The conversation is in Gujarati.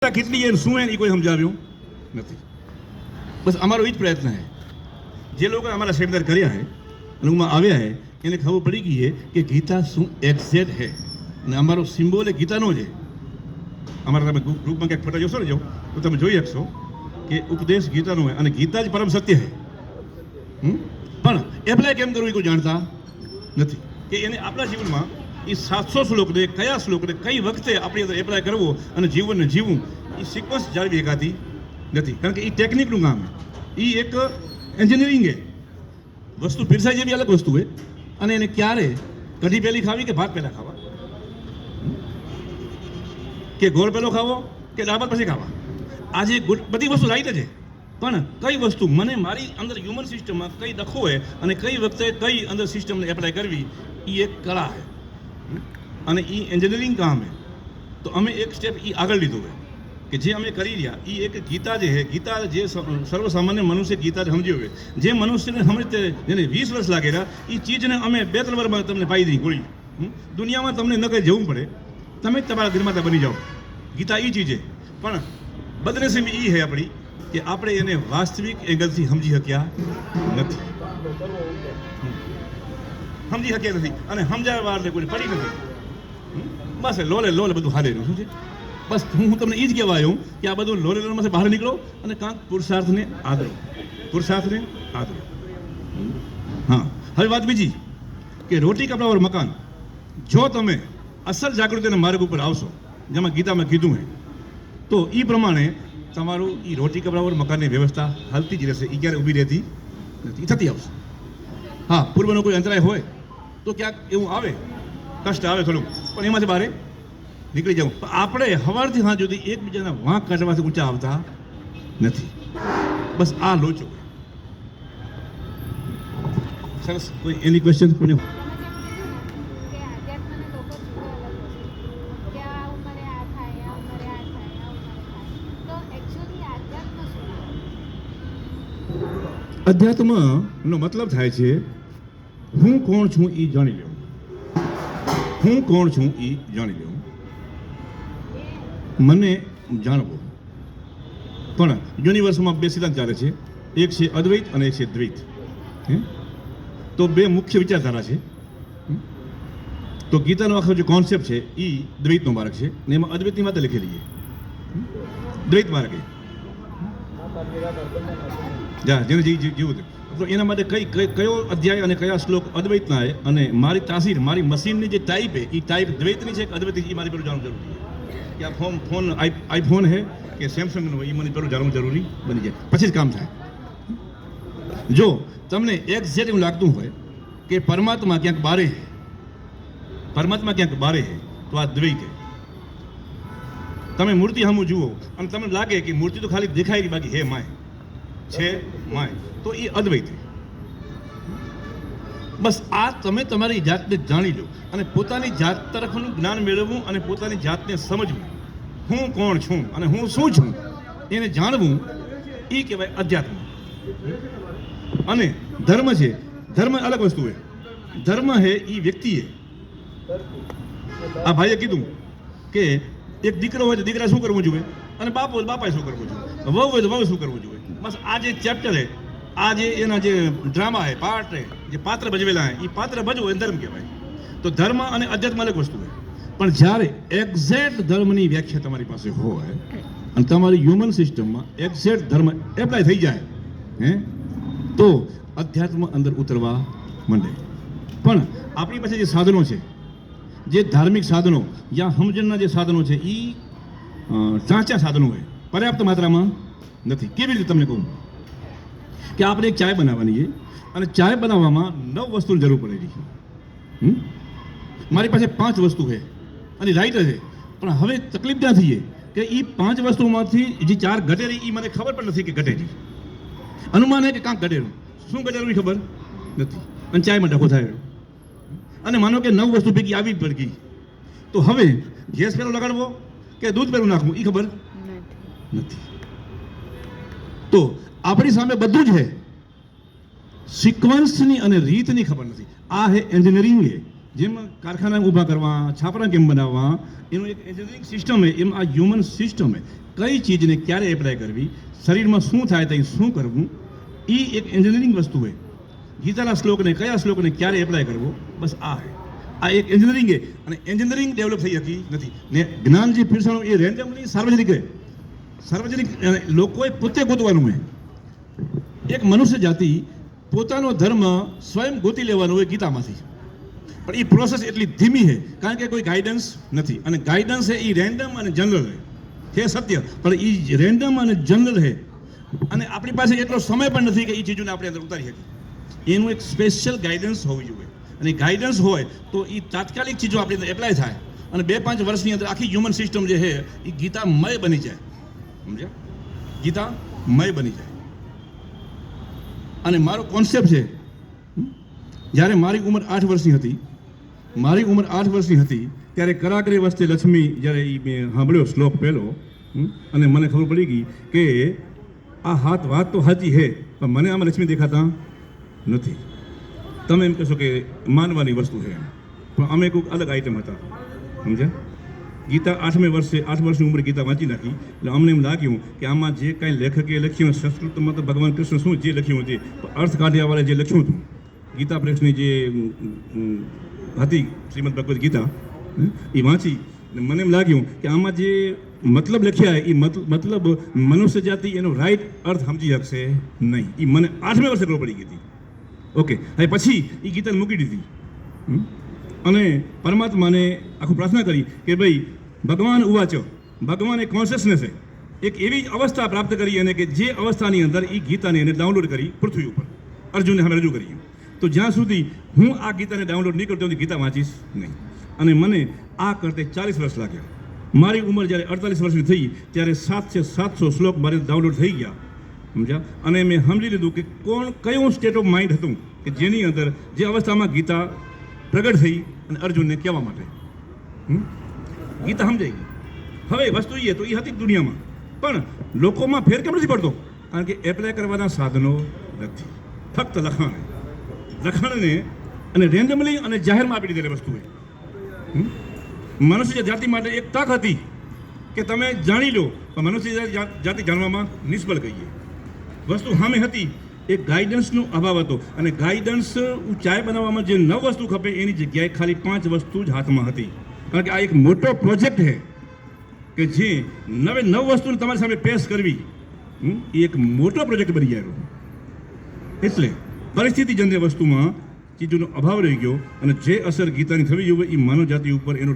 કેટલી એ શું એ કોઈ સમજાવ્યું નથી. બસ અમારો એ જ પ્રયત્ન છે. જે લોકો અમારા સેમિનાર કર્યા છે અને હું આવ્યા છે એને ખબર પડી ગઈ છે કે ગીતા શું એક્ઝેક્ટ છે અને અમારો સિમ્બોલ એ ગીતાનો છે. અમારા તમે ગ્રુપમાં ક્યાંક ફોટા જોશો ને જો તો તમે જોઈ શકશો કે ઉપદેશ ગીતાનો હોય અને ગીતા જ પરમ સત્ય છે. પણ એપ્લાય કેમ કરવું એ કોઈ જાણતા નથી કે એને આપણા જીવનમાં એ 700 શ્લોકને કયા શ્લોકને કઈ વખતે આપણી અંદર એપ્લાય કરવો અને જીવનને જીવવું એ સિક્વન્સ જાળવી શકાતી નથી. કારણ કે એ ટેકનિકનું કામ છે, એ એક એન્જિનિયરિંગ છે. વસ્તુ પીરસાય જેવી અલગ વસ્તુ છે અને એને ક્યારે કઢી પહેલી ખાવી કે ભાત પહેલાં ખાવા, કે ગોળ પહેલો ખાવો કે દાળ ભાત પછી ખાવા, આજે બધી વસ્તુ રાઈટ છે. પણ કઈ વસ્તુ મને મારી અંદર હ્યુમન સિસ્ટમમાં કઈ દખો હોય અને કઈ વખતે કઈ અંદર સિસ્ટમને એપ્લાય કરવી એ એક કળા છે અને એ એન્જિનિયરિંગ કામ છે. તો અમે એક સ્ટેપ એ આગળ લીધું છે કે જે અમે કરી રહ્યા એ એક ગીતા જે છે, ગીતા જે સર્વસામાન્ય મનુષ્ય ગીતા સમજ્યો હોય, જે મનુષ્યને સમજતે જેને 20 વર્ષ લાગેલા એ ચીજને અમે 2-3 વર્ષમાં તમને પાઈ દઈ ગોળી. દુનિયામાં તમને ન કંઈ જવું પડે, તમે જ તમારા નિર્માતા બની જાઓ. ગીતા એ ચીજ છે. પણ બદનસીબી એ છે આપણી કે આપણે એને વાસ્તવિક એંગલથી સમજી શક્યા નથી અને સમજાવવા વાળને કોઈ પડી નથી. બસ લોલે બધું હાલે રહ્યું. શું છે? બસ હું તમને એ જ કહેવા આવ્યો કે આ બધું લોલેમાંથી બહાર નીકળો અને કાંક પુરુષાર્થને આદરો. હા, હવે વાત બીજી કે રોટી કપડા ઓર મકાન. જો તમે અસલ જાગૃતિના માર્ગ ઉપર આવશો, જેમાં ગીતામાં કીધું છે, તો એ પ્રમાણે તમારું એ રોટી કપડા ઓર મકાનની વ્યવસ્થા હાલતી જ રહેશે. એ ક્યારે ઊભી રહેતી નથી, થતી આવશે. હા, પૂર્વનો કોઈ અંતરાય હોય તો ક્યાંક એવું આવે, કષ્ટ આવે થોડુંક, પણ એમાંથી બહાર નીકળી જવું. આપણે સવારથી સાંજ સુધી એકબીજાના વાંક કાઢવાથી ઊંચા આવતા નથી. બસ આ લોચો. સરસ. કોઈ એની ક્વેશ્ચન કોને? અધ્યાત્મનો મતલબ થાય છે હું કોણ છું એ જાણી લો. મને જાણવો. પણ યુનિવર્સમાં 2 સિદ્ધાંત ચાલે છે, એક છે અદ્વૈત અને એક છે દ્વૈત. તો 2 મુખ્ય વિચારધારા છે. તો ગીતાનો આખો જે કોન્સેપ્ટ છે એ દ્વૈતનો માર્ગ છે ને એમાં અદ્વૈતની વાત લખેલી છે. દ્વૈત માર્ગ જેને જીવું તો એના માટે કયો અધ્યાય અને કયા શ્લોક અદ્વૈતના છે અને મારી તાસીર મારી મશીનની જે ટાઈપ છે એ ટાઈપ દ્વૈતની છે કે અદ્વૈતની, એ મારી પેલું જાણવું જરૂરી છે. કે આ ફોન આઈફોન છે કે સેમસંગનો હોય એ મને પેલું જાણવું જરૂરી બની જાય, પછી જ કામ થાય. જો તમને એક્ઝેક્ટ એવું લાગતું હોય કે પરમાત્મા ક્યાંક બારે છે તો આ દ્વૈત છે. તમે મૂર્તિ સામું જુઓ અને તમને લાગે કે મૂર્તિ તો ખાલી દેખાય કે બાકી હે માય છે માય, તો એ અદ્વૈત. બસ આ તમે તમારી જાતને જાણી લો અને પોતાની જાત તરફનું જ્ઞાન મેળવવું અને પોતાની જાતને સમજવું, હું કોણ છું અને હું શું છું એને જાણવું, એ કહેવાય અધ્યાત્મ. અને ધર્મ છે, ધર્મ અલગ વસ્તુ છે. ધર્મ છે એ વ્યક્તિ છે. આ ભાઈએ કીધું કે એક દીકરો હોય તો દીકરા શું કરવું જોઈએ અને બાપ હોય તો બાપાએ શું કરવું જોઈએ, વહુ હોય તો વહુ શું કરવું જોઈએ. બસ આ જે ચેપ્ટર છે, આ જે એના જે ડ્રામા છે, પાર્ટ છે, જે પાત્ર ભજવેલા છે, એ પાત્ર ભજવો એ ધર્મ કહેવાય. તો ધર્મ અને અધ્યાત્મ અલગ વસ્તુ છે. પણ જ્યારે એક્ઝેક્ટ ધર્મની વ્યાખ્યા તમારી પાસે હોય અને તમારી હ્યુમન સિસ્ટમમાં એક્ઝેક્ટ ધર્મ એપ્લાય થઈ જાય તો અધ્યાત્મ અંદર ઉતરવા માંડે. પણ આપણી પાસે જે સાધનો છે, જે ધાર્મિક સાધનો યા સમજણના જે સાધનો છે, એ સાચા સાધનો હોય, પર્યાપ્ત માત્રામાં નથી. કેવી રીતે તમને કહું કે આપણે એક ચાય બનાવવાની છે અને ચાય બનાવવામાં 9 વસ્તુની જરૂર પડે છે. મારી પાસે 5 વસ્તુ છે અને રાઈટ છે. પણ હવે તકલીફ ક્યાં થઈ કે એ 5 વસ્તુમાંથી જે 4 ઘટેરી એ મને ખબર પણ નથી કે ઘટેરી. અનુમાન છે કે કાંક ઘટેરું, શું ઘટેરું એ ખબર નથી અને ચાયમાં ડખો થાય. અને માનો કે 9 વસ્તુ પૈકી આવી પડી ગઈ, તો હવે ગેસ પેલો લગાડવો કે દૂધ પેલું નાખવું એ ખબર નથી. તો આપણી સામે બધું જ છે, સિક્વન્સની અને રીતની ખબર નથી. આ હે એન્જિનિયરિંગ છે. જેમ કારખાના ઊભા કરવા, છાપરા કેમ બનાવવા, એનું એક એન્જિનિયરિંગ સિસ્ટમ છે. એમ આ હ્યુમન સિસ્ટમ છે. કઈ ચીજને ક્યારે એપ્લાય કરવી, શરીરમાં શું થાય ત્યાં શું કરવું, એ એક એન્જિનિયરિંગ વસ્તુ છે. ગીતાના શ્લોકને કયા શ્લોકને ક્યારે એપ્લાય કરવો, બસ આ છે. આ એક એન્જિનિયરિંગ છે. અને એન્જિનિયરિંગ ડેવલપ થઈ શકી નથી ને જ્ઞાન જે પીરસાણું એ રેન્ડમલી સાર્વજનિક છે. સાર્વજનિક લોકોએ પોતે ગોતવાનું છે. એક મનુષ્ય જાતિ પોતાનો ધર્મ સ્વયં ગોતી લેવાનો હોય ગીતામાંથી. પણ એ પ્રોસેસ એટલી ધીમી છે કારણ કે કોઈ ગાઈડન્સ નથી. અને ગાઈડન્સ છે એ રેન્ડમ અને જનરલ છે સત્ય, પણ એ રેન્ડમ અને જનરલ છે. અને આપણી પાસે એટલો સમય પણ નથી કે એ ચીજોને આપણે અંદર ઉતારી શકીએ. એનું એક સ્પેશિયલ ગાઈડન્સ હોવું જોઈએ. અને ગાઈડન્સ હોય તો એ તાત્કાલિક ચીજો આપણી અંદર એપ્લાય થાય અને 2-5 વર્ષની અંદર આખી હ્યુમન સિસ્ટમ જે છે એ ગીતામય બની જાય. સમજ્યા? ગીતામય બની જાય. અને મારો કોન્સેપ્ટ છે, જ્યારે મારી ઉંમર 8 વર્ષની હતી ત્યારે કરાકરે વસ્તે લક્ષ્મી, જ્યારે એ મેં સાંભળ્યો શ્લોક પહેલો, અને મને ખબર પડી ગઈ કે આ વાત તો સાચી છે, પણ મને આમાં લક્ષ્મી દેખાતા નથી. તમે એમ કહેશો કે માનવાની વસ્તુ છે, પણ અમે કોઈક અલગ આઈટમ હતા. સમજ્યા? ગીતા 8 વર્ષની ઉંમરે ગીતા વાંચી નાખી એટલે અમને એમ લાગ્યું કે આમાં જે કાંઈ લેખકે લખ્યું, સંસ્કૃતમાં તો ભગવાન કૃષ્ણ શું જે લખ્યું હતું, અર્થ કાઢ્યાવાળા જે લખ્યું હતું, ગીતા પ્રેસની જે હતી શ્રીમદ ભગવદ્ ગીતા, એ વાંચી મને એમ લાગ્યું કે આમાં જે મતલબ લખ્યા એ મતલબ મનુષ્ય જાતિ એનો રાઈટ અર્થ સમજી શકશે નહીં. એ મને 8 વર્ષે ખબર પડી ગઈ હતી. ઓકે, હવે પછી એ ગીતાને મૂકી દીધી અને પરમાત્માને આખું પ્રાર્થના કરી કે ભાઈ ભગવાન ઉવાચો, ભગવાન એક કોન્શિયસનેસ છે, એક એવી અવસ્થા પ્રાપ્ત કરી અને કે જે અવસ્થાની અંદર એ ગીતાને એને ડાઉનલોડ કરી પૃથ્વી ઉપર અર્જુનને સામે રજૂ કરી. તો જ્યાં સુધી હું આ ગીતાને ડાઉનલોડ નહીં કરતો ગીતા વાંચીશ નહીં. અને મને આ કરતે 40 વર્ષ લાગ્યા. મારી ઉંમર જ્યારે 48 વર્ષની થઈ ત્યારે 700 શ્લોક મારે ડાઉનલોડ થઈ ગયા. સમજ્યા? અને મેં સમજી લીધું કે કયું સ્ટેટ ઓફ માઇન્ડ હતું કે જેની અંદર જે અવસ્થામાં ગીતા પ્રગટ થઈ અને અર્જુનને કહેવા માટે ગીતા સમજાઈ ગઈ. હવે વસ્તુ એ તો એ હતી દુનિયામાં, પણ લોકોમાં ફેર કેમ નથી પડતો? કારણ કે એપ્લાય કરવાના સાધનો નથી. ફક્ત લખાણને અને રેન્ડમલી અને જાહેરમાં આપી દીધેલી વસ્તુ છે. મનુષ્ય જાતિ માટે એક તક હતી કે તમે જાણી લો, પણ મનુષ્ય જાતિ જાણવામાં નિષ્ફળ ગઈ. વસ્તુ સામે હતી, એક ગાઈડન્સનો અભાવ હતો. અને ગાઈડન્સ ચાય બનાવવામાં જે 9 વસ્તુ ખપે એની જગ્યાએ ખાલી 5 વસ્તુ જ હાથમાં હતી. કારણ કે આ એક મોટો પ્રોજેક્ટ છે કે જે 9 વસ્તુને તમારી સામે પેશ કરવી એ એક મોટો પ્રોજેક્ટ બની જાય. એટલે પરિસ્થિતિજન્ય વસ્તુમાં ચીજોનો અભાવ રહી ગયો અને જે અસર ગીતાની થવી જોઈએ એ માનવ જાતિ ઉપર એનો